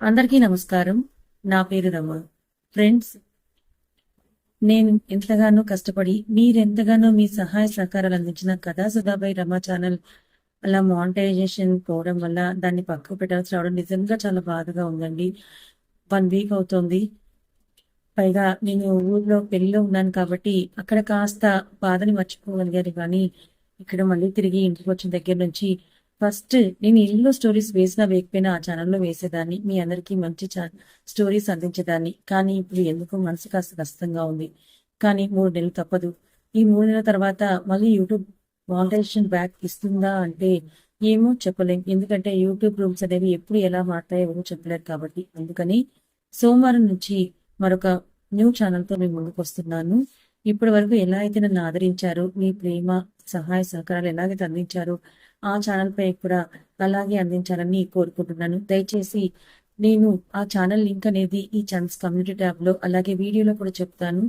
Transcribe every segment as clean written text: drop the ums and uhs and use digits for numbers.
అందరికీ నమస్కారం. నా పేరు రమ. ఫ్రెండ్స్, నేను ఎంతగానో కష్టపడి మీరెంతగానో మీ సహాయ సహకారాలు అందించిన కథా సుధాబై రమ ఛానల్ అలా మానిటైజేషన్ పోవడం వల్ల దాన్ని పక్కకు పెట్టాల్సి రావడం నిజంగా చాలా బాధగా ఉందండి. 1 వీక్ అవుతోంది. పైగా నేను ఊర్లో పెళ్లిలో ఉన్నాను కాబట్టి అక్కడ కాస్త బాధని మర్చిపోగలిగాను. కానీ ఇక్కడ మళ్ళీ తిరిగి ఇంటికి వచ్చిన దగ్గర నుంచి ఫస్ట్ నేను ఇల్లు స్టోరీస్ వేసినా వేయకపోయినా ఆ ఛానల్లో వేసేదాన్ని. మీ అందరికీ మంచి స్టోరీస్ అందించేదాన్ని. కానీ ఇప్పుడు ఎందుకు మనసు కాస్త కష్టంగా ఉంది. కానీ 3 నెలలు తప్పదు. ఈ 3 నెలల తర్వాత మళ్ళీ యూట్యూబ్ మానిటైజేషన్ బ్యాక్ ఇస్తుందా అంటే ఏమో చెప్పలేం. ఎందుకంటే యూట్యూబ్ రూల్స్ అనేవి ఎప్పుడు ఎలా మారుతాయో ఎవరు చెప్పలేరు కాబట్టి. అందుకని సోమవారం నుంచి మరొక న్యూ ఛానల్తో మేము ముందుకు వస్తున్నాను. ఇప్పటి వరకు ఎలా అయితే నన్ను ఆదరించారో, మీ ప్రేమ సహాయ సహకారాలు ఎలాగైతే అందించారో ఆ ఛానల్ పై కూడా అలాగే అందించాలని కోరుకుంటున్నాను. దయచేసి నేను ఆ ఛానల్ లింక్ అనేది ఈ ఛానల్స్ కమ్యూనిటీ ట్యాబ్ లో అలాగే వీడియోలో కూడా చెప్తాను.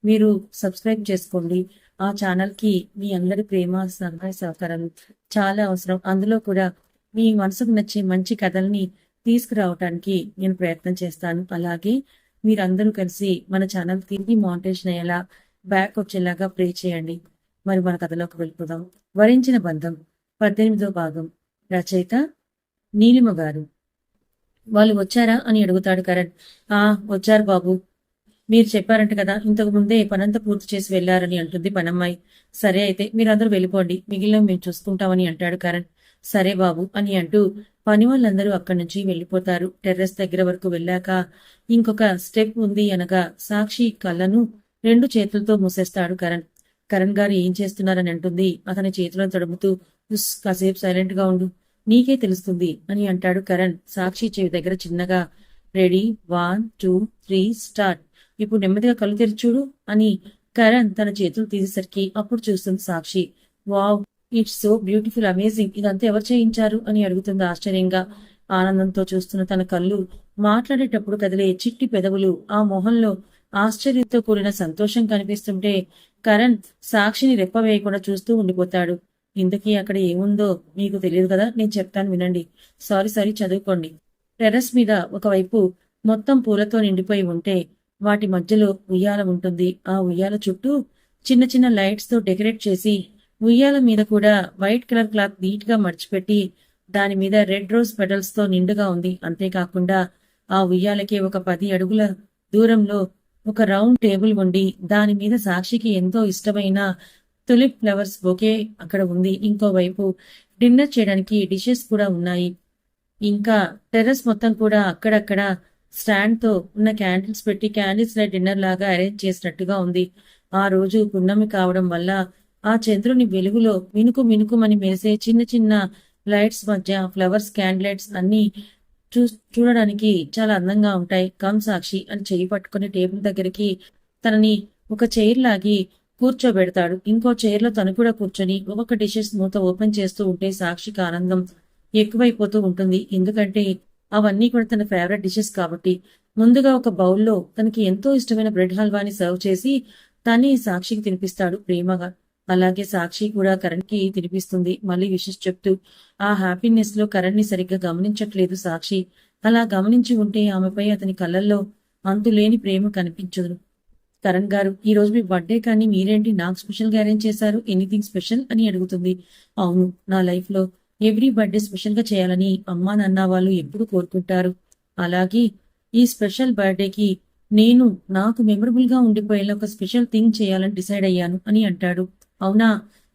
మీరు సబ్స్క్రైబ్ చేసుకోండి. ఆ ఛానల్ కి మీ అందరి ప్రేమ సహాయ సహకారాలు చాలా అవసరం. అందులో కూడా మీ మనసుకు నచ్చే మంచి కథల్ని తీసుకురావటానికి నేను ప్రయత్నం చేస్తాను. అలాగే మీరందరూ కలిసి మన ఛానల్ తిరిగి మానిటైజేషన్ అయ్యేలా బ్యాక్ వచ్చేలాగా ప్రే చేయండి. మరి మన కథలోకి వెళ్ళిపోదాం. వరించిన బంధం 18వ భాగం. రచయిత నీలిమ గారు. వాళ్ళు వచ్చారా అని అడుగుతాడు కరణ్. వచ్చారు బాబు. మీరు చెప్పారంట కదా, ఇంతకు ముందే పనంతా పూర్తి చేసి వెళ్లారని అంటుంది పనమ్మాయి. సరే అయితే మీరందరూ వెళ్ళిపోండి, మిగిలిన మేము చూసుకుంటామని అంటాడు కరణ్. సరే బాబు అని అంటూ పని వాళ్ళందరూ అక్కడి నుంచి వెళ్ళిపోతారు. టెర్రస్ దగ్గర వరకు వెళ్ళాక ఇంకొక స్టెప్ ఉంది అనగా సాక్షి కళ్ళను 2 చేతులతో మూసేస్తాడు కరణ్. కరణ్ గారు ఏం చేస్తున్నారని అంటుంది. అతని చేతులను తడుముతూ కాసేపు సైలెంట్ గా ఉండు, నీకే తెలుస్తుంది అని అంటాడు కరణ్. సాక్షి చెవి దగ్గర చిన్నగా రెడీ 1 2 3 స్టార్ట్, ఇప్పుడు నెమ్మదిగా కళ్ళు తెరిచూడు అని కరణ్ తన చేతులు తీసేసరికి అప్పుడు చూస్తుంది Sakshi. Wow, it's so beautiful, amazing, ఇదంతా ఎవరు చేయించారు అని అడుగుతుంది ఆశ్చర్యంగా. ఆనందంతో చూస్తున్న తన కళ్ళు, మాట్లాడేటప్పుడు కదిలే చిట్టి పెదవులు, ఆ మొహంలో ఆశ్చర్యంతో కూడిన సంతోషం కనిపిస్తుంటే కరణ్ సాక్షిని రెప్ప వేయకుండా చూస్తూ ఉండిపోతాడు. ఇంతకీ అక్కడ ఏముందో మీకు తెలియదు కదా, నేను చెప్తాను వినండి. సారీ చదువుకోండి. టెర్రస్ మీద ఒకవైపు మొత్తం పూలతో నిండిపోయి ఉంటే వాటి మధ్యలో ఉయ్యాల ఉంటుంది. ఆ ఉయ్యాల చుట్టూ చిన్న చిన్న లైట్స్ తో డెకరేట్ చేసి ఉయ్యాల మీద కూడా వైట్ కలర్ క్లాత్ నీట్ గా మడిచిపెట్టి దాని మీద రెడ్ రోజ్ పెటల్స్ తో నిండుగా ఉంది. అంతేకాకుండా ఆ ఉయ్యాలకి ఒక 10 అడుగుల దూరంలో ఒక రౌండ్ టేబుల్ ఉండి దాని మీద సాక్షికి ఎంతో ఇష్టమైన తులిప్ ఫ్లవర్స్ బొకే అక్కడ ఉంది. ఇంకోవైపు డిన్నర్ చేయడానికి డిషెస్ కూడా ఉన్నాయి. ఇంకా టెర్రస్ మొత్తం కూడా అక్కడక్కడ స్టాండ్ తో ఉన్న క్యాండిల్స్ పెట్టి క్యాండిల్స్ లైట్ డిన్నర్ లాగా అరేంజ్ చేసినట్టుగా ఉంది. ఆ రోజు పున్నమి కావడం వల్ల ఆ చంద్రుని వెలుగులో మినుకు మినుకుమని మెరిసే చిన్న చిన్న లైట్స్ మధ్య ఫ్లవర్స్ క్యాండిలైట్స్ అన్ని చూడడానికి చాలా అందంగా ఉంటాయి. కమ్ సాక్షి అని చెయ్యి పట్టుకుని టేబుల్ దగ్గరికి తనని ఒక చైర్ లాగి కూర్చోబెడతాడు. ఇంకో చైర్ లో తను కూడా కూర్చొని ఒక్కొక్క డిషెస్ మూత ఓపెన్ చేస్తూ ఉంటే సాక్షికి ఆనందం ఎక్కువైపోతూ ఉంటుంది. ఎందుకంటే అవన్నీ కూడా తన ఫేవరెట్ డిషెస్ కాబట్టి. ముందుగా ఒక బౌల్లో తనకి ఎంతో ఇష్టమైన బ్రెడ్ హల్వాని సర్వ్ చేసి తనే సాక్షికి తినిపిస్తాడు ప్రేమగా. అలాగే సాక్షి కూడా కరణ్ కి తినిపిస్తుంది. మళ్ళీ విషెస్ చెప్తూ ఆ హ్యాపీనెస్ లో కరణ్ ని సరిగ్గా గమనించట్లేదు సాక్షి. అలా గమనించి ఉంటే ఆమెపై అతని కళ్ళల్లో అంతులేని ప్రేమ కనిపించదు. కరణ్ గారు, ఈ రోజు మీ బర్త్డే కానీ మీరేంటి నాకు స్పెషల్ గా అరేంజ్ చేశారు, ఎనీథింగ్ స్పెషల్ అని అడుగుతుంది. అవును, నా లైఫ్ లో ఎవ్రీ బర్త్డే స్పెషల్ గా చేయాలని అమ్మా నాన్న వాళ్ళు ఎప్పుడు కోరుకుంటారు. అలాగే ఈ స్పెషల్ బర్త్డేకి నేను నాకు మెమరబుల్ గా ఉండిపోయేలా ఒక స్పెషల్ థింగ్ చేయాలని డిసైడ్ అయ్యాను అని అంటాడు. అవునా,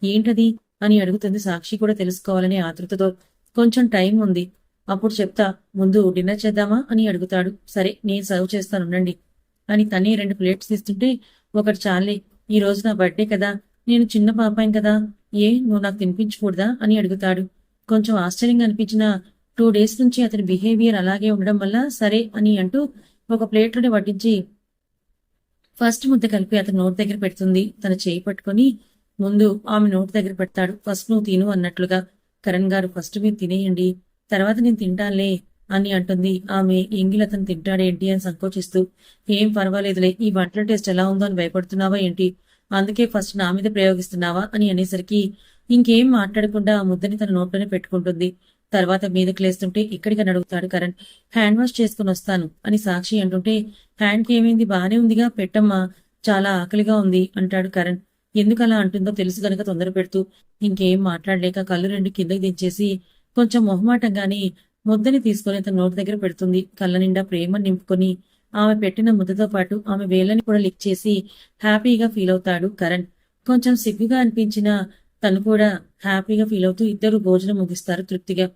ఏంటది అని అడుగుతుంది సాక్షి కూడా తెలుసుకోవాలని ఆతృతతో. కొంచెం టైం ఉంది, అప్పుడు చెప్తా, ముందు డిన్నర్ చేద్దామా అని అడుగుతాడు. సరే నేను సర్వ్ చేస్తానుండండి అని తనే 2 ప్లేట్స్ తీస్తుంటే ఒకటి చాలే, ఈ రోజు నా బర్త్డే కదా, నేను చిన్న పాపాయిని కదా, నువ్వు నాకు తినిపించకూడదా అని అడుగుతాడు. కొంచెం ఆశ్చర్యంగా అనిపించిన 2 డేస్ నుంచి అతని బిహేవియర్ అలాగే ఉండడం వల్ల సరే అని అంటూ ఒక ప్లేట్లోనే వడ్డించి ఫస్ట్ ముద్ద కలిపి అతని నోటి దగ్గర పెడుతుంది. తన చేయి పట్టుకుని ముందు ఆమె నోటి దగ్గర పెడతాడు. ఫస్ట్ నువ్వు తిను అన్నట్లుగా. కరణ్ గారు, ఫస్ట్ మీరు తినేయండి, తర్వాత నేను తింటానులే అని అంటుంది. ఆమె ఎంగిల్ అతను తింటాడేంటి అని సంకోచిస్తూ, ఏం పర్వాలేదులే, ఈ వంటల టేస్ట్ ఎలా ఉందో అని భయపడుతున్నావా ఏంటి, అందుకే ఫస్ట్ నా మీద ప్రయోగిస్తున్నావా అని అనేసరికి ఇంకేం మాట్లాడకుండా ఆ ముద్దని తన నోట్లోనే పెట్టుకుంటుంది. తర్వాత మీదకి లేస్తుంటే ఇక్కడికని అడుగుతాడు కరణ్. హ్యాండ్ వాష్ చేసుకుని వస్తాను అని సాక్షి అంటుంటే, హ్యాండ్కి ఏమైంది, బానే ఉందిగా, పెట్టమ్మా, చాలా ఆకలిగా ఉంది అంటాడు కరణ్. ఎందుకలా అంటుందో తెలుసు గనక తొందర పెడుతూ ఇంకేం మాట్లాడలేక కళ్ళు రెండు కిందకి దించేసి కొంచెం మొహమాటంగానే ముద్దని తీసుకొని తన నోటి దగ్గర పెడుతుంది. కళ్ళ నిండా ప్రేమ నింపుకొని ఆమె పెట్టిన ముద్దతో పాటు ఆమె వేళ్ళని కూడా లిక్ చేసి హ్యాపీగా ఫీల్ అవుతాడు కరణ్. కొంచెం సిగ్గుగా అనిపించినా తను కూడా హ్యాపీగా ఫీల్ అవుతూ ఇద్దరు భోజనం ముగిస్తారు తృప్తిగా.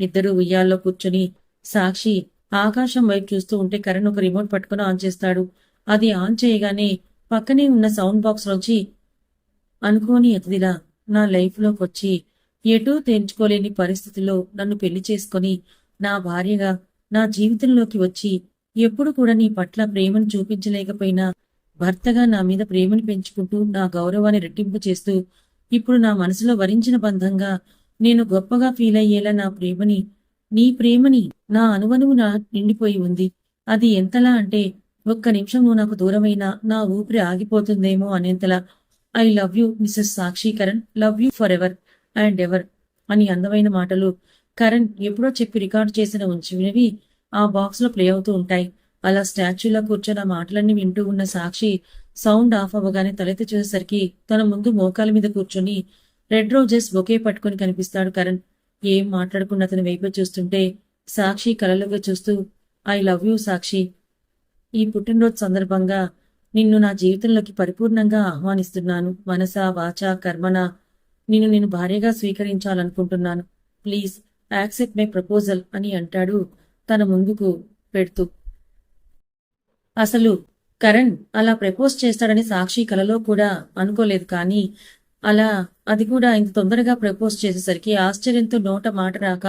ఇద్దరు ఉయ్యాల్లో కూర్చొని సాక్షి ఆకాశం వైపు చూస్తూ ఉంటే కరణ్ ఒక రిమోట్ పట్టుకుని ఆన్ చేస్తాడు. అది ఆన్ చేయగానే పక్కనే ఉన్న సౌండ్ బాక్స్ నుంచి అనుకోని అతిథిలా నా లైఫ్లోకి వచ్చి ఎటూ తేల్చుకోలేని పరిస్థితుల్లో నన్ను పెళ్లి చేసుకొని నా భార్యగా నా జీవితంలోకి వచ్చి ఎప్పుడు కూడా నీ పట్ల ప్రేమను చూపించలేకపోయినా భర్తగా నా మీద ప్రేమను పెంచుకుంటూ నా గౌరవాన్ని రెట్టింపు చేస్తూ ఇప్పుడు నా మనసులో వరించిన బంధంగా నేను గొప్పగా ఫీల్ అయ్యేలా నీ ప్రేమని నా అణువణువున నిండిపోయి ఉంది. అది ఎంతలా అంటే ఒక్క నిమిషం నువ్వు నాకు దూరమైనా నా ఊపిరి ఆగిపోతుందేమో అనేంతలా. I love you Mrs Sakshi Karan, love you forever and ever అని అందమైన మాటలు కరణ్ ఎప్పుడో చెప్పి రికార్డు చేసిన ఉంచినవి ఆ బాక్స్ లో ప్లే అవుతూ ఉంటాయి. అలా స్టాచ్యూలో కూర్చొని ఆ మాటలన్నీ వింటూ ఉన్న సాక్షి సౌండ్ ఆఫ్ అవ్వగానే తలెత్తి చూసేసరికి తన ముందు మోకాల మీద కూర్చొని రెడ్ రోజెస్ బొకే పట్టుకుని కనిపిస్తాడు కరణ్. ఏం మాట్లాడకుండా అతని వైపు చూస్తుంటే సాక్షి కలలుగా చూస్తూ, ఐ లవ్ యూ సాక్షి, ఈ పుట్టినరోజు సందర్భంగా నిన్ను నా జీవితంలోకి పరిపూర్ణంగా ఆహ్వానిస్తున్నాను. మనసా వాచా కర్మన నేను భార్యగా స్వీకరించాలనుకుంటున్నాను. ప్లీజ్ యాక్సెప్ట్ మై ప్రపోజల్ అని అంటాడు తన ముందుకు పెడుతూ. అసలు కరణ్ అలా ప్రపోజ్ చేస్తాడని సాక్షి కలలో కూడా అనుకోలేదు. కానీ అది కూడా ఇంత తొందరగా ప్రపోజ్ చేసేసరికి ఆశ్చర్యంతో నోట మాట రాక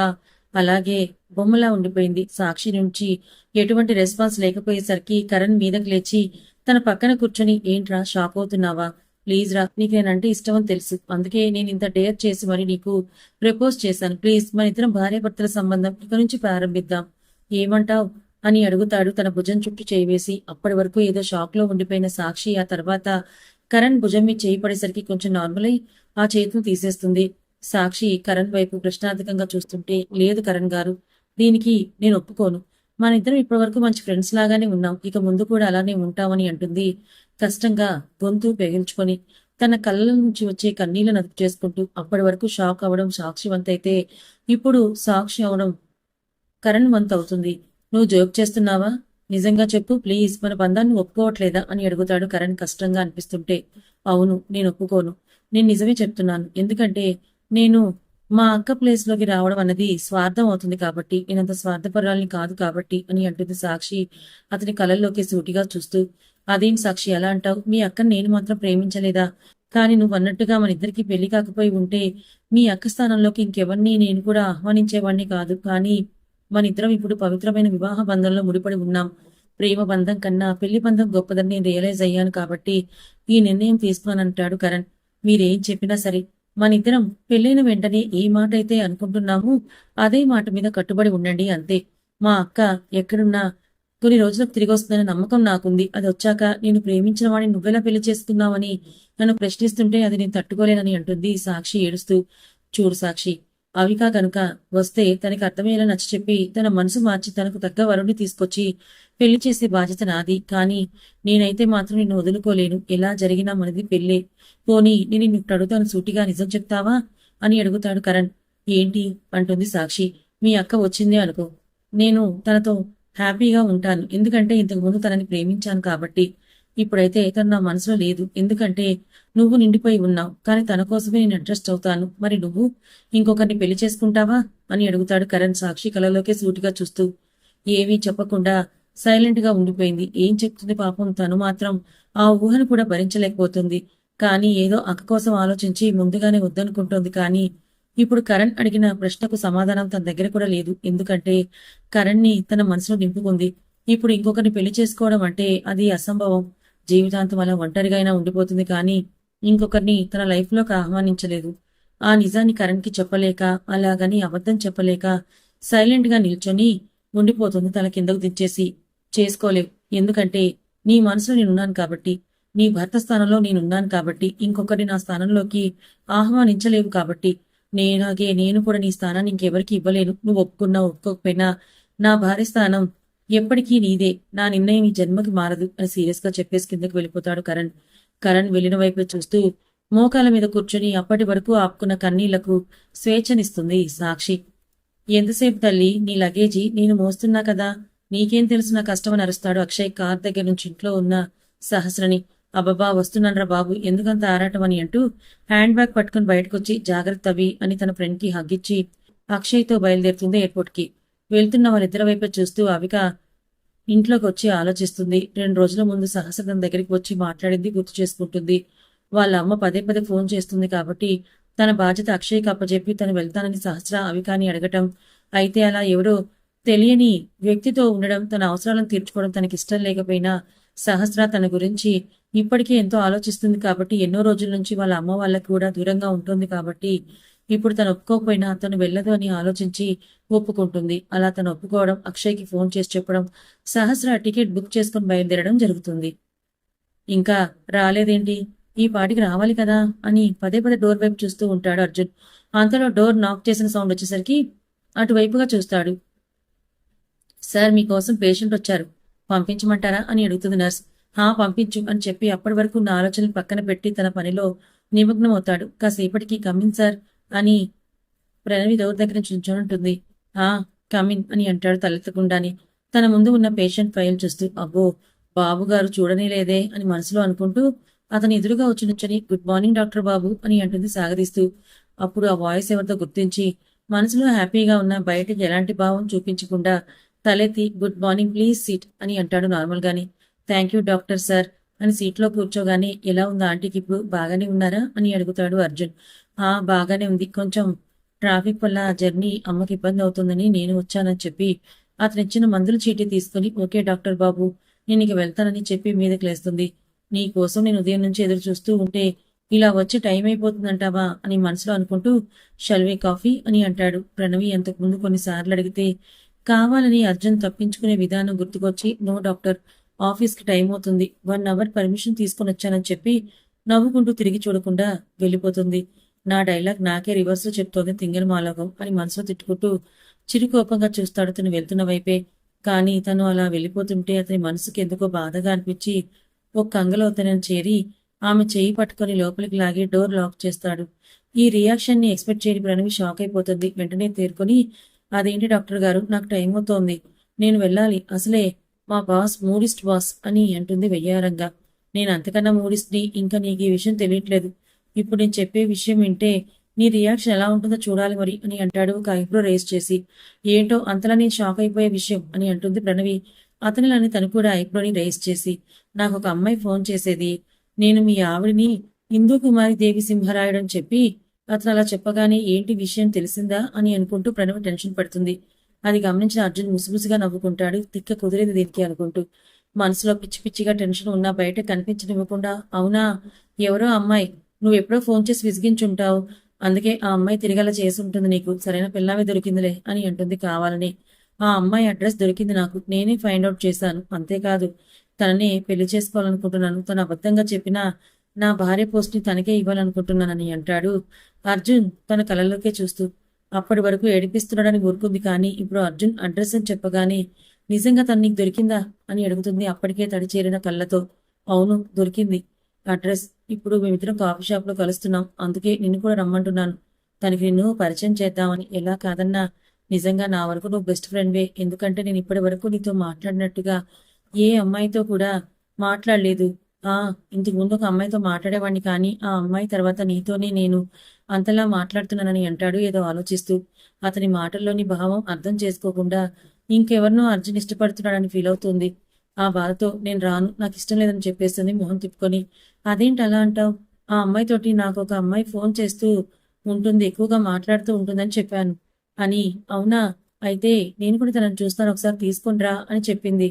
అలాగే బొమ్మలా ఉండిపోయింది. సాక్షి నుంచి ఎటువంటి రెస్పాన్స్ లేకపోయేసరికి కరణ్ మీదకి లేచి తన పక్కన కూర్చొని, ఏంట్రా షాక్ అవుతున్నావా? ప్లీజ్ రా, నీకు నేనంటే ఇష్టం అని తెలుసు, అందుకే నేను ఇంత డేర్ చేసి మరి నీకు ప్రపోజ్ చేశాను. ప్లీజ్ మన ఇద్దరం భార్యాభర్తల సంబంధం ఇక నుంచి ప్రారంభిద్దాం, ఏమంటావ్ అని అడుగుతాడు తన భుజం చుట్టూ చేయి వేసి. అప్పటి వరకు ఏదో షాక్ లో ఉండిపోయిన సాక్షి ఆ తర్వాత కరణ్ భుజం మీద చేయి పడేసరికి కొంచెం నార్మల్ అయి ఆ చేతిని తీసేస్తుంది. సాక్షి కరణ్ వైపు ప్రశ్నార్థకంగా చూస్తుంటే, లేదు కరణ్ గారు, దీనికి నేను ఒప్పుకోను. మన ఇద్దరం ఇప్పటి వరకు మంచి ఫ్రెండ్స్ లాగానే ఉన్నాం, ఇక ముందు కూడా అలానే ఉంటామని అంటుంది కష్టంగా గొంతు పెగిల్చుకొని. తన కళ్ళ నుంచి వచ్చే కన్నీళ్లను అదుపు చేసుకుంటూ. అప్పటి వరకు షాక్ అవడం సాక్షి వంతైతే ఇప్పుడు సాక్షి అవడం కరణ్ వంత అవుతుంది. నువ్వు జోక్ చేస్తున్నావా? నిజంగా చెప్పు ప్లీజ్, మన బంధాన్ని ఒప్పుకోవట్లేదా అని అడుగుతాడు కరణ్ కష్టంగా అనిపిస్తుంటే. అవును, నేను ఒప్పుకోను. నేను నిజమే చెప్తున్నాను. ఎందుకంటే నేను మా అక్క ప్లేస్ లోకి రావడం అన్నది స్వార్థం అవుతుంది కాబట్టి, నేనంత స్వార్థపరాలని కాదు కాబట్టి అని అంటుంది సాక్షి అతని కళ్ళల్లోకి సూటిగా చూస్తూ. అదేం సాక్షి అలా అంటావు? మీ అక్కని నేను మాత్రం ప్రేమించలేదా? కానీ నువ్వు అన్నట్టుగా మన ఇద్దరికి పెళ్లి కాకపోయి ఉంటే మీ అక్క స్థానంలోకి ఇంకెవరిని నేను కూడా ఆహ్వానించేవాడిని కాదు. కానీ మన ఇద్దరం ఇప్పుడు పవిత్రమైన వివాహ బంధంలో ముడిపడి ఉన్నాం. ప్రేమ బంధం కన్నా పెళ్లి బంధం గొప్పదని నేను రియలైజ్ అయ్యాను కాబట్టి ఈ నిర్ణయం తీసుకున్నానంటాడు కరణ్. మీరేం చెప్పినా సరే మన ఇద్దరం పెళ్లైన వెంటనే ఏ మాట అయితే అనుకుంటున్నామో అదే మాట మీద కట్టుబడి ఉండండి, అంతే. మా అక్క ఎక్కడున్నా కొన్ని రోజులకు తిరిగి వస్తుందనే నమ్మకం నాకుంది. అది వచ్చాక నేను ప్రేమించిన వాడిని నువ్వెలా పెళ్లి చేసుకున్నావని నన్ను ప్రశ్నిస్తుంటే అది నేను తట్టుకోలేనని అంటుంది సాక్షి ఏడుస్తూ. చూడు సాక్షి, అవిక కనుక వస్తే తనకి అర్థమయ్యేలా నచ్చ చెప్పి తన మనసు మార్చి తనకు తగ్గ వరుణ్ణి తీసుకొచ్చి పెళ్లి చేసే బాధ్యత నాది. కానీ నేనైతే మాత్రం నిన్ను వదులుకోలేను. ఎలా జరిగినా మనది పెళ్లే. పోనీ నేను నిన్ను అడుగుతాను, సూటిగా నిజం చెప్తావా అని అడుగుతాడు కరణ్. ఏంటి అంటుంది సాక్షి. మీ అక్క వచ్చిందే అనుకో, నేను తనతో హ్యాపీగా ఉంటాను. ఎందుకంటే ఇంతకు ముందు తనని ప్రేమించాను కాబట్టి. ఇప్పుడైతే తను నా మనసులో లేదు, ఎందుకంటే నువ్వు నిండిపోయి ఉన్నావు. కానీ తన కోసమే నేను అడ్జస్ట్ అవుతాను. మరి నువ్వు ఇంకొకరిని పెళ్లి చేసుకుంటావా అని అడుగుతాడు కరణ్ సాక్షి కళలోకే సూటిగా చూస్తూ. ఏమీ చెప్పకుండా సైలెంట్ గా ఉండిపోయింది. ఏం చెప్తుంది పాపం, తను మాత్రం ఆ ఊహను కూడా భరించలేకపోతుంది. కానీ ఏదో అక్క కోసం ఆలోచించి ముందుగానే వద్దనుకుంటోంది. కానీ ఇప్పుడు కరణ్ అడిగిన ప్రశ్నకు సమాధానం తన దగ్గర కూడా లేదు. ఎందుకంటే కరణ్ ని తన మనసులో నింపుకుంది. ఇప్పుడు ఇంకొకరిని పెళ్లి చేసుకోవడం అంటే అది అసంభవం. జీవితాంతం అలా ఒంటరిగా అయినా ఉండిపోతుంది, కానీ ఇంకొకరిని తన లైఫ్ లోకి ఆహ్వానించలేదు. ఆ నిజాన్ని కరణ్ కి చెప్పలేక, అలాగని అబద్ధం చెప్పలేక సైలెంట్ గా నిల్చొని ఉండిపోతుంది తల కిందకు దించేసి. చేసుకోలేవు, ఎందుకంటే నీ మనసులో నేనున్నాను కాబట్టి, నీ భర్త స్థానంలో నేనున్నాను కాబట్టి, ఇంకొకరిని నా స్థానంలోకి ఆహ్వానించలేవు కాబట్టి. నేను కూడా నీ స్థానాన్ని ఇంకెవరికి ఇవ్వలేను. నువ్వు ఒప్పుకున్నా ఒప్పుకోకపోయినా నా భార్య స్థానం ఎప్పటికీ నీదే. నా నిర్ణయం ఈ జన్మకి మారదు అని సీరియస్ గా చెప్పేసి కిందకి వెళ్ళిపోతాడు కరణ్. కరణ్ వెళ్ళిన వైపు చూస్తూ మోకాల మీద కూర్చొని అప్పటి వరకు ఆపుకున్న కన్నీళ్లకు స్వేచ్ఛనిస్తుంది సాక్షి. ఎంతసేపు తల్లి, నీ లగేజీ నేను మోస్తున్నా కదా, నీకేం తెలుసు నా కష్టమని అరుస్తాడు అక్షయ్ కార్ దగ్గర నుంచి ఇంట్లో ఉన్న సహస్రని. అబ్బబ్బా వస్తున్నానరా బాబు, ఎందుకంత ఆరాటం అని అంటూ హ్యాండ్ బ్యాగ్ పట్టుకుని బయటకొచ్చి జాగ్రత్త అవి అని తన ఫ్రెండ్ కి హగ్గిచ్చి అక్షయ్తో బయలుదేరుతుంది ఎయిర్పోర్ట్ కి. వెళ్తున్న వాళ్ళిద్దరి వైపు చూస్తూ అవిక ఇంట్లోకి వచ్చి ఆలోచిస్తుంది. 2 రోజుల ముందు సహస్ర తన దగ్గరికి వచ్చి మాట్లాడింది గుర్తు చేసుకుంటుంది. వాళ్ళ అమ్మ పదే పదే ఫోన్ చేస్తుంది కాబట్టి తన బాధ్యత అక్షయ్కి అప్పచెప్పి తను వెళ్తానని సహస్ర అవికాని అడగటం, అయితే అలా ఎవరో తెలియని వ్యక్తితో ఉండడం, తన అవసరాలను తీర్చుకోవడం తనకిష్టం లేకపోయినా సహస్ర తన గురించి ఇప్పటికే ఎంతో ఆలోచిస్తుంది కాబట్టి ఎన్నో రోజుల నుంచి వాళ్ళ అమ్మ వాళ్ళకి కూడా దూరంగా ఉంటుంది కాబట్టి ఇప్పుడు తను ఒప్పుకోకపోయినా తను వెళ్ళదు అని ఆలోచించి ఒప్పుకుంటుంది. అలా తను ఒప్పుకోవడం, అక్షయ్కి ఫోన్ చేసి చెప్పడం, సహస్ర టికెట్ బుక్ చేసుకుని బయలుదేరడం జరుగుతుంది. ఇంకా రాలేదేంటి, ఈ పాటికి రావాలి కదా అని పదే పదే డోర్ వైపు చూస్తూ ఉంటాడు అర్జున్. అంతలో డోర్ నాక్ చేసిన సౌండ్ వచ్చేసరికి అటువైపుగా చూస్తాడు. సార్ మీకోసం పేషెంట్ వచ్చారు, పంపించమంటారా అని అడుగుతుంది నర్స్. పంపించు అని చెప్పి అప్పటి వరకు ఉన్న ఆలోచనలు పక్కన పెట్టి తన పనిలో నిమగ్నం అవుతాడు. కాసేపటికి కమిన్ సార్ అని ప్రణవి డోర్ దగ్గర నుంచోనుంటుంది. కమిన్ అని అంటాడు తలెత్తకుండానే. తన ముందు ఉన్న పేషెంట్ ఫైల్ చూస్తూ అబ్బో బాబుగారు చూడనే లేదే అని మనసులో అనుకుంటూ అతని ఎదురుగా వచ్చి నుంచొని గుడ్ మార్నింగ్ డాక్టర్ బాబు అని అంటుంది సాగదీస్తూ. అప్పుడు ఆ వాయిస్ ఎవరితో గుర్తించి మనసులో హ్యాపీగా ఉన్న బయటకి ఎలాంటి భావం చూపించకుండా తలెత్తి గుడ్ మార్నింగ్ ప్లీజ్ సీట్ అని అంటాడు నార్మల్ గాని. థ్యాంక్ యూ డాక్టర్ సార్ అని సీట్లో కూర్చోగానే ఎలా ఉందా ఆంటీకి ఇప్పుడు, బాగానే ఉన్నారా అని అడుగుతాడు అర్జున్. బాగానే ఉంది, కొంచెం ట్రాఫిక్ వల్ల జర్నీ అమ్మకి ఇబ్బంది అవుతుందని నేను వచ్చానని చెప్పి అతనిచ్చిన మందుల చీటీ తీసుకుని ఓకే డాక్టర్ బాబు నేను ఇక వెళ్తానని చెప్పి మీదకి లేస్తుంది. నీ కోసం నేను ఉదయం నుంచి ఎదురు చూస్తూ ఉంటే ఇలా వచ్చి టైం అయిపోతుందంటావా అని మనసులో అనుకుంటూ షల్వీ కాఫీ అని అంటాడు. ప్రణవి అంతకుముందు కొన్నిసార్లు అడిగితే కావాలని అర్జున్ తప్పించుకునే విధానం గుర్తుకొచ్చి నో డాక్టర్ ఆఫీస్కి టైం అవుతుంది, 1 అవర్ పర్మిషన్ తీసుకుని వచ్చానని చెప్పి నవ్వుకుంటూ తిరిగి చూడకుండా వెళ్ళిపోతుంది. నా డైలాగ్ నాకే రివర్స్ చెప్తోంది తింగర మాలగం అని మనసులో తిట్టుకుంటూ చిరుకోపంగా చూస్తాడు తను వెళ్తున్న వైపే. కానీ తను అలా వెళ్ళిపోతుంటే అతని మనసుకి ఎందుకో బాధగా అనిపించి ఒక కంగలో తనని చేరి ఆమె చేయి పట్టుకుని లోపలికి లాగి డోర్ లాక్ చేస్తాడు. ఈ రియాక్షన్ ని ఎక్స్పెక్ట్ చేయని ప్రణవి షాక్ అయిపోతుంది. వెంటనే తేరుకొని అదేంటి డాక్టర్ గారు, నాకు టైం అవుతోంది, నేను వెళ్ళాలి, అసలే మా బాస్ మూడిస్ట్ బాస్ అని అంటుంది వెయ్యారంగా. నేను అంతకన్నా మూడిస్ట్ని, ఇంకా నీకు ఈ విషయం తెలియట్లేదు, ఇప్పుడు నేను చెప్పే విషయం వింటే నీ రియాక్షన్ ఎలా ఉంటుందో చూడాలి మరి అని అంటాడు ఒక ఐబ్రో రేస్ చేసి. ఏంటో అంతలా నేను షాక్ అయిపోయే విషయం అని అంటుంది ప్రణవి అతనిలోని తను కూడా ఐబ్రోని రేస్ చేసి. నాకు ఒక అమ్మాయి ఫోన్ చేసేది, నేను మీ ఆవిడిని హిందూ కుమారి దేవి సింహరాయుడు అని చెప్పి అతను అలా చెప్పగానే ఏంటి విషయం తెలిసిందా అని అనుకుంటూ ప్రణవి టెన్షన్ పడుతుంది. అది గమనించిన అర్జున్ ముసుముసుగా నవ్వుకుంటాడు. తిక్క కుదిరేది దీనికి అనుకుంటూ మనసులో పిచ్చి పిచ్చిగా టెన్షన్ ఉన్నా బయట కనిపించనివ్వకుండా అవునా ఎవరో అమ్మాయి, నువ్వెప్పుడో ఫోన్ చేసి విసిగించుంటావు, అందుకే ఆ అమ్మాయి తిరిగేలా చేసి ఉంటుంది, నీకు సరైన పిల్లమే దొరికిందిలే అని అంటుంది కావాలని. ఆ అమ్మాయి అడ్రస్ దొరికింది నాకు, నేనే ఫైండ్ అవుట్ చేశాను, అంతేకాదు తననే పెళ్లి చేసుకోవాలనుకుంటున్నాను, తను అబద్ధంగా చెప్పినా నా భార్య పోస్ట్ ని తనకే ఇవ్వాలనుకుంటున్నానని అంటాడు అర్జున్ తన కళ్ళలోకే చూస్తూ. అప్పటి వరకు ఏడిపిస్తున్నాడని ఊరుకుంది కానీ ఇప్పుడు అర్జున్ అడ్రస్ అని చెప్పగానే నిజంగా తను నీకు దొరికిందా అని అడుగుతుంది అప్పటికే తడిచేరిన కళ్ళతో. అవును దొరికింది అడ్రస్, ఇప్పుడు మేమిద్దరం కాఫీ షాప్ లో కలుస్తున్నాం, అందుకే నిన్ను కూడా రమ్మంటున్నాను, తనకి నిన్ను పరిచయం చేద్దామని. ఎలా కాదన్నా, నిజంగా నా వరకు నువ్వు బెస్ట్ ఫ్రెండ్వే, ఎందుకంటే నేను ఇప్పటి వరకు నీతో మాట్లాడినట్టుగా ఏ అమ్మాయితో కూడా మాట్లాడలేదు. ఇంతకు ముందు ఒక అమ్మాయితో మాట్లాడేవాడిని కానీ ఆ అమ్మాయి తర్వాత నీతోనే నేను అంతలా మాట్లాడుతున్నానని అంటాడు ఏదో ఆలోచిస్తూ. అతని మాటల్లోని భావం అర్థం చేసుకోకుండా ఇంకెవరినో అర్జున్ ఇష్టపడుతున్నాడని ఫీల్ అవుతుంది. ఆ బాధతో నేను రాను, నాకు ఇష్టం లేదని చెప్పేస్తుంది మొహం తిప్పుకొని. అదేంటి అలా అంటావు, ఆ అమ్మాయితోటి నాకు ఒక అమ్మాయి ఫోన్ చేస్తూ ఉంటుంది, ఎక్కువగా మాట్లాడుతూ ఉంటుందని చెప్పాను అని. అవునా, అయితే నేను కూడా తనను చూస్తాను, ఒకసారి తీసుకుంట్రా అని చెప్పింది.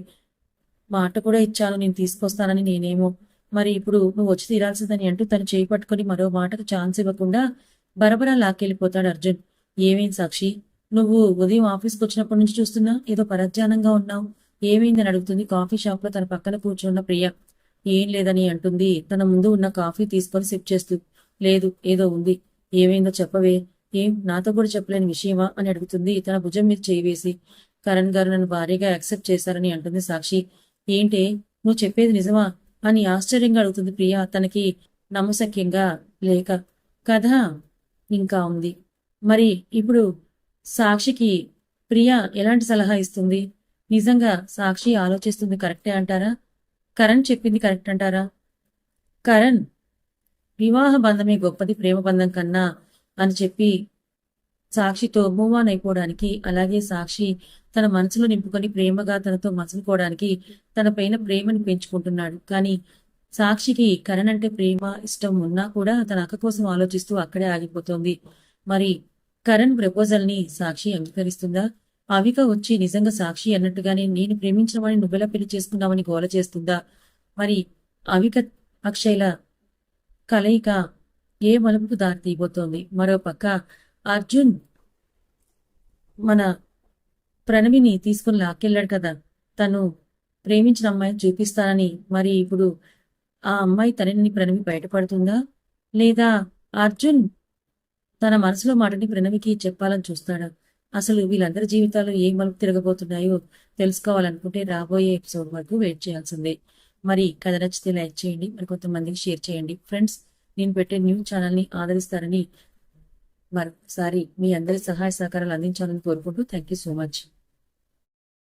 మాట కూడా ఇచ్చాను నేను తీసుకొస్తానని, నేనేమో మరి ఇప్పుడు నువ్వు వచ్చి తీరాల్సిందని అంటూ తను చేయి పట్టుకుని మరో మాటకు ఛాన్స్ ఇవ్వకుండా బరబరా లాక్కెళ్ళిపోతాడు అర్జున్. ఏమేం సాక్షి, నువ్వు ఉదయం ఆఫీస్కి వచ్చినప్పటి నుంచి చూస్తున్నా ఏదో పరధ్యానంగా ఉన్నావు, ఏమైందని అడుగుతుంది కాఫీ షాప్ లో తన పక్కన కూర్చున్న ప్రియ. ఏం లేదని అంటుంది తన ముందు ఉన్న కాఫీ తీసుకొని సిప్ చేస్తూ. లేదు ఏదో ఉంది, ఏమైందో చెప్పవే ఏం నాతో కూడా చెప్పలేని విషయమా అని అడుగుతుంది తన భుజం మీద చేయి వేసి. కరణ్ గారు నన్ను భారీగా యాక్సెప్ట్ చేశారని అంటుంది సాక్షి. ఏంటే నువ్వు చెప్పేది నిజమా అని ఆశ్చర్యంగా అడుగుతుంది ప్రియ తనకి నమ్మశక్యంగా లేక. కథ ఇంకా ఉంది. మరి ఇప్పుడు సాక్షికి ప్రియ ఎలాంటి సలహా ఇస్తుంది? నిజంగా సాక్షి ఆలోచిస్తుంది కరెక్టే అంటారా? కరణ్ చెప్పింది కరెక్ట్ అంటారా? కరణ్ వివాహ బంధమే గొప్పది ప్రేమ బంధం కన్నా అని చెప్పి సాక్షితో మూవ్ ఆన్ అయిపోవడానికి, అలాగే సాక్షి తన మనసులో నింపుకొని ప్రేమగా తనతో మసులుకోవడానికి తన పైన ప్రేమని పెంచుకుంటున్నాడు. కానీ సాక్షికి కరణ్ అంటే ప్రేమ ఇష్టం ఉన్నా కూడా తన అక్క కోసం ఆలోచిస్తూ అక్కడే ఆగిపోతోంది. మరి కరణ్ ప్రపోజల్ ని సాక్షి అంగీకరిస్తుందా? అవిక వచ్చి నిజంగా సాక్షి అన్నట్టుగానే నేను ప్రేమించిన వాడిని నువ్వెలా పెళ్లి చేసుకున్నావని గోల చేస్తుందా? మరి అవిక అక్షయ్ల కలయిక ఏ మలుపుకు దారి తీయబోతోంది? మరో పక్క అర్జున్ మన ప్రణవిని తీసుకుని లాక్కెళ్ళాడు కదా, తను ప్రేమించిన అమ్మాయిని చూపిస్తానని. మరి ఇప్పుడు ఆ అమ్మాయి తనని ప్రణవి బయటపడుతుందా, లేదా అర్జున్ తన మనసులో మాటని ప్రణవికి చెప్పాలని చూస్తాడా? అసలు వీళ్ళందరి జీవితాలు ఏ మలుపు తిరగబోతున్నాయో తెలుసుకోవాలనుకుంటే రాబోయే ఎపిసోడ్ వరకు వెయిట్ చేయాల్సిందే. మరి కథ నచ్చితే లైక్ చేయండి, మరి కొంతమందికి షేర్ చేయండి. ఫ్రెండ్స్, నేను పెట్టే న్యూ ఛానల్ని ఆదరిస్తారని మరొకసారి మీ అందరి సహాయ సహకారాలు అందించాలని కోరుకుంటూ థ్యాంక్ యూ సో మచ్.